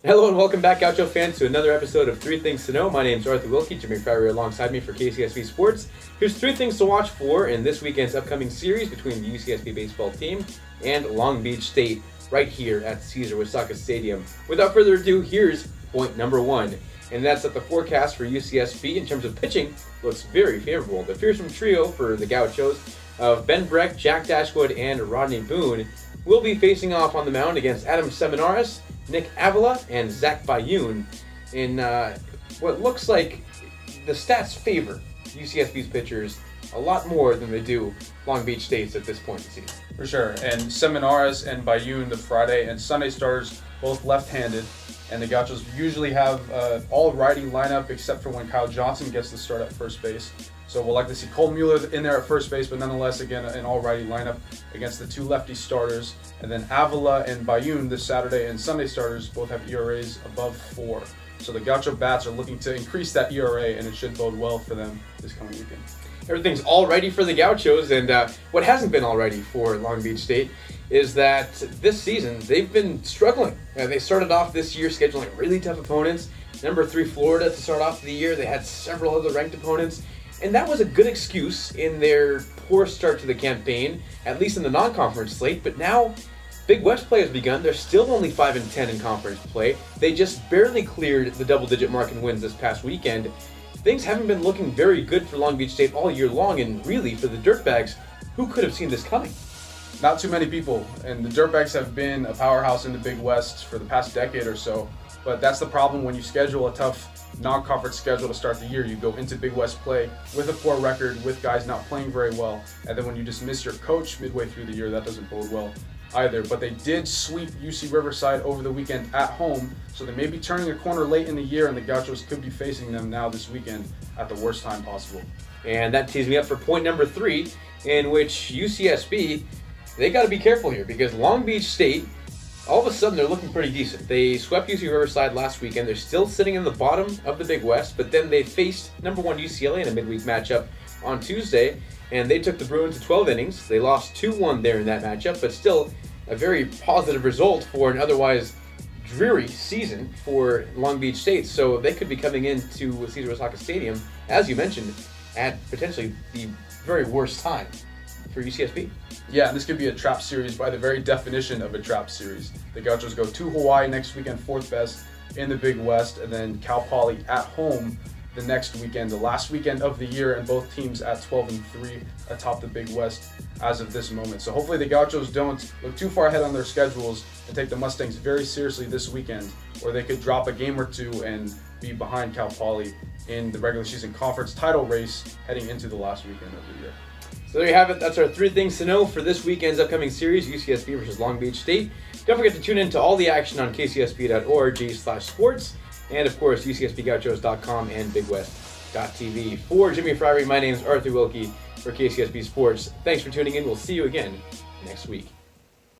Hello and welcome back, Gaucho fans, to another episode of Three Things to Know. My name's Arthur Wilkie, Jimmy Friery alongside me for KCSB Sports. Here's three things to watch for in this weekend's upcoming series between the UCSB baseball team and Long Beach State right here at Caesar Wasaka Stadium. Without further ado, here's point number one, and that's that the forecast for UCSB in terms of pitching looks very favorable. The fearsome trio for the Gauchos of Ben Breck, Jack Dashwood, and Rodney Boone will be facing off on the mound against Adam Seminaris, Nick Avila, and Zach Bayoun in what looks like the stats favor UCSB's pitchers a lot more than they do Long Beach State's at this point in the season. For sure, and Seminaris and Bayoun, the Friday and Sunday starters, both left-handed, and the Gauchos usually have all-righty lineup except for when Kyle Johnson gets the start at first base. So we'll like to see Cole Mueller in there at first base, but nonetheless, again, an all-righty lineup against the two lefty starters. And then Avila and Bayoun, the Saturday and Sunday starters, both have ERAs above 4. So the Gaucho bats are looking to increase that ERA, and it should bode well for them this coming weekend. Everything's all ready for the Gauchos, and what hasn't been all ready for Long Beach State is that this season they've been struggling. They started off this year scheduling really tough opponents. Number 3 Florida to start off the year. They had several other ranked opponents, and that was a good excuse in their poor start to the campaign, at least in the non-conference slate. But now Big West play has begun. They're still only 5-10 in conference play. They just barely cleared the double-digit mark in wins this past weekend. Things haven't been looking very good for Long Beach State all year long, and really, for the Dirtbags, who could have seen this coming? Not too many people, and the Dirtbags have been a powerhouse in the Big West for the past decade or so. But that's the problem when you schedule a tough non-conference schedule to start the year. You go into Big West play with a poor record, with guys not playing very well, and then when you dismiss your coach midway through the year, that doesn't bode well either. But they did sweep UC Riverside over the weekend at home, so they may be turning a corner late in the year, and the Gauchos could be facing them now this weekend at the worst time possible. And that tees me up for point number 3, in which UCSB, they got to be careful here, because Long Beach State, all of a sudden, they're looking pretty decent. They swept UC Riverside last weekend. They're still sitting in the bottom of the Big West, but then they faced number 1 UCLA in a midweek matchup on Tuesday, and they took the Bruins to 12 innings. They lost 2-1 there in that matchup, but still a very positive result for an otherwise dreary season for Long Beach State. So they could be coming into Caesar Wasaka Stadium, as you mentioned, at potentially the very worst time for UCSB. Yeah, and this could be a trap series by the very definition of a trap series. The Gauchos go to Hawaii next weekend, 4th best in the Big West, and then Cal Poly at home the next weekend, the last weekend of the year, and both teams at 12-3 atop the Big West as of this moment. So hopefully the Gauchos don't look too far ahead on their schedules and take the Mustangs very seriously this weekend, or they could drop a game or two and be behind Cal Poly in the regular season conference title race heading into the last weekend of the year. So there you have it. That's our 3 things to know for this weekend's upcoming series, UCSB versus Long Beach State. Don't forget to tune in to all the action on kcsb.org/sports, and of course, UCSBGauchos.com and BigWest.tv. For Jimmy Friery, my name is Arthur Wilkie for KCSB Sports. Thanks for tuning in. We'll see you again next week.